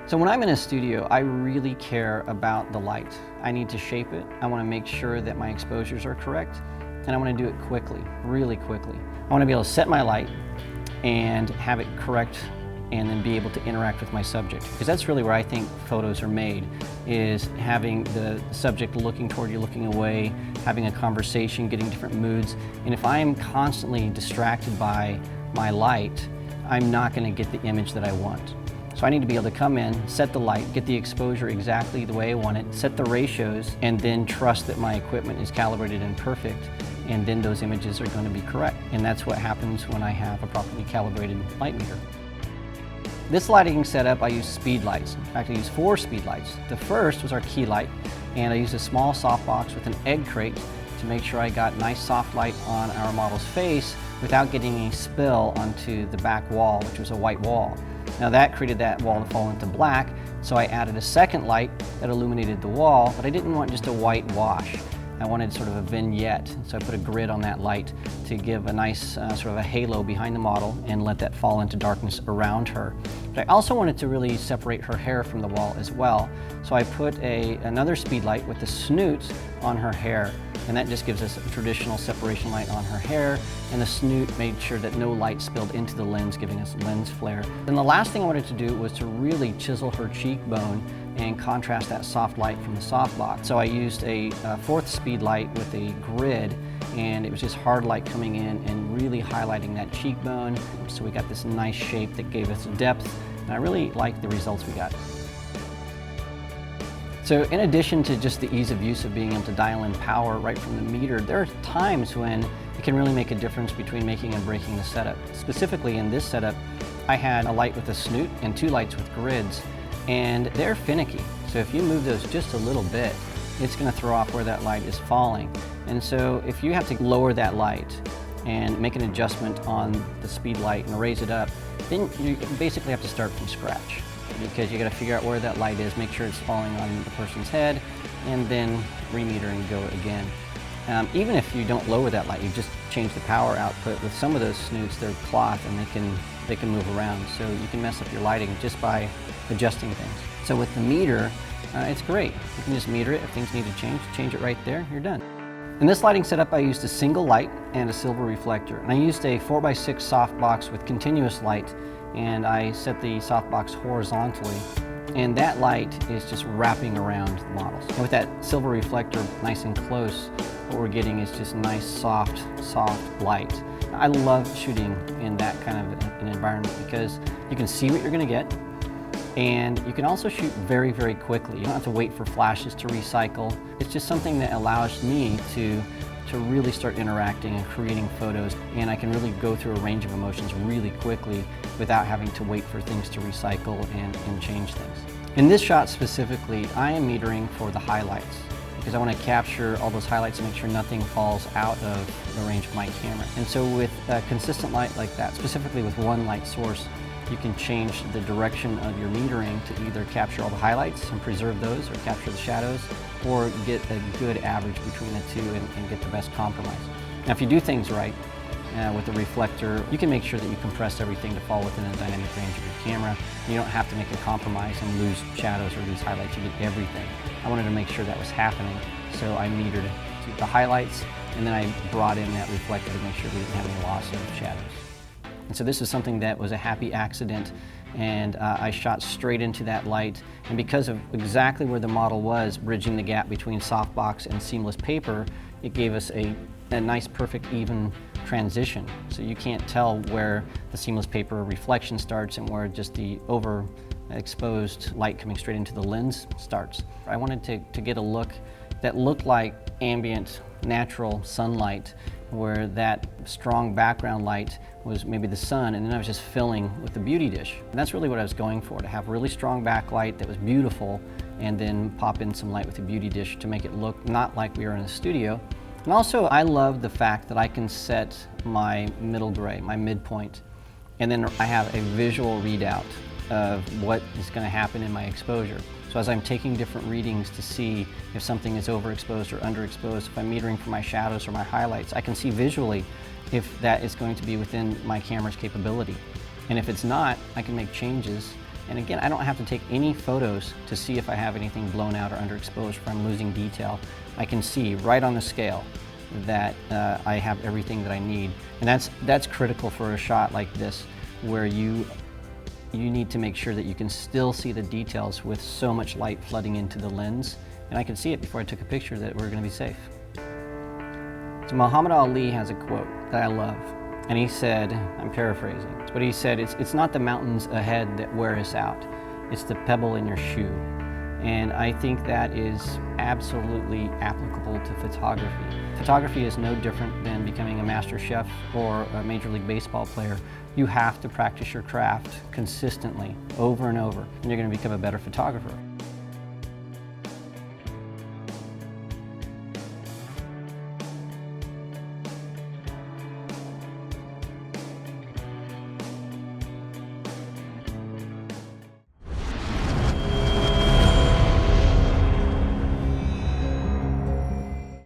So when I'm in a studio, I really care about the light. I need to shape it. I want to make sure that my exposures are correct, and I want to do it quickly, really quickly. I want to be able to set my light and have it correct and then be able to interact with my subject. Because that's really where I think photos are made, is having the subject looking toward you, looking away, having a conversation, getting different moods. And if I'm constantly distracted by my light, I'm not going to get the image that I want. So I need to be able to come in, set the light, get the exposure exactly the way I want it, set the ratios, and then trust that my equipment is calibrated and perfect, and then those images are going to be correct. And that's what happens when I have a properly calibrated light meter. This lighting setup, I use speed lights. In fact, I use 4 speed lights. The first was our key light, and I used a small softbox with an egg crate to make sure I got nice soft light on our model's face without getting any spill onto the back wall, which was a white wall. Now that created that wall to fall into black, so I added a second light that illuminated the wall, but I didn't want just a white wash. I wanted sort of a vignette, so I put a grid on that light to give a nice sort of a halo behind the model and let that fall into darkness around her. But I also wanted to really separate her hair from the wall as well, so I put another speed light with the snoot on her hair, and that just gives us a traditional separation light on her hair, and the snoot made sure that no light spilled into the lens, giving us lens flare. And the last thing I wanted to do was to really chisel her cheekbone and contrast that soft light from the softbox. So I used a 4th speed light with a grid, and it was just hard light coming in and really highlighting that cheekbone. So we got this nice shape that gave us depth, and I really liked the results we got. So in addition to just the ease of use of being able to dial in power right from the meter, there are times when it can really make a difference between making and breaking the setup. Specifically in this setup, I had a light with a snoot and 2 lights with grids, and they're finicky. So if you move those just a little bit, it's going to throw off where that light is falling. And so if you have to lower that light and make an adjustment on the speed light and raise it up, then you basically have to start from scratch, because you got to figure out where that light is, make sure it's falling on the person's head, and then remeter and go again. Even if you don't lower that light, you just change the power output. With some of those snoots, they're cloth and they can move around, so you can mess up your lighting just by adjusting things. So with the meter, it's great. You can just meter it. If things need to change it right there, you're done. In this lighting setup, I used a single light and a silver reflector. And I used a 4x6 softbox with continuous light, and I set the softbox horizontally. And that light is just wrapping around the models. And with that silver reflector nice and close, what we're getting is just nice, soft light. I love shooting in that kind of an environment because you can see what you're going to get, and you can also shoot very, very quickly. You don't have to wait for flashes to recycle. It's just something that allows me to really start interacting and creating photos, and I can really go through a range of emotions really quickly without having to wait for things to recycle and change things. In this shot specifically, I am metering for the highlights, because I want to capture all those highlights and make sure nothing falls out of the range of my camera. And so with a consistent light like that, specifically with one light source, you can change the direction of your metering to either capture all the highlights and preserve those, or capture the shadows, or get a good average between the two and get the best compromise. Now if you do things right with the reflector, you can make sure that you compress everything to fall within a dynamic range of your camera. You don't have to make a compromise and lose shadows or lose highlights. You get everything. I wanted to make sure that was happening, so I metered to the highlights, and then I brought in that reflector to make sure we didn't have any loss of shadows. And so this is something that was a happy accident, and I shot straight into that light. And because of exactly where the model was, bridging the gap between softbox and seamless paper, it gave us a nice, perfect, even transition. So you can't tell where the seamless paper reflection starts and where just the overexposed light coming straight into the lens starts. I wanted to get a look that looked like ambient, natural sunlight, where that strong background light was maybe the sun, and then I was just filling with the beauty dish. And that's really what I was going for, to have really strong backlight that was beautiful, and then pop in some light with the beauty dish to make it look not like we were in a studio. And also, I love the fact that I can set my middle gray, my midpoint, and then I have a visual readout of what is going to happen in my exposure. So as I'm taking different readings to see if something is overexposed or underexposed, if I'm metering for my shadows or my highlights, I can see visually if that is going to be within my camera's capability. And if it's not, I can make changes And again, I don't have to take any photos to see if I have anything blown out or underexposed, if I'm losing detail. I can see right on the scale that I have everything that I need. And that's critical for a shot like this, where you need to make sure that you can still see the details with so much light flooding into the lens. And I could see it before I took a picture that we're going to be safe. So Muhammad Ali has a quote that I love. And he said, I'm paraphrasing, but he said, it's not the mountains ahead that wear us out, it's the pebble in your shoe. And I think that is absolutely applicable to photography. Photography is no different than becoming a master chef or a Major League Baseball player. You have to practice your craft consistently, over and over, and you're going to become a better photographer.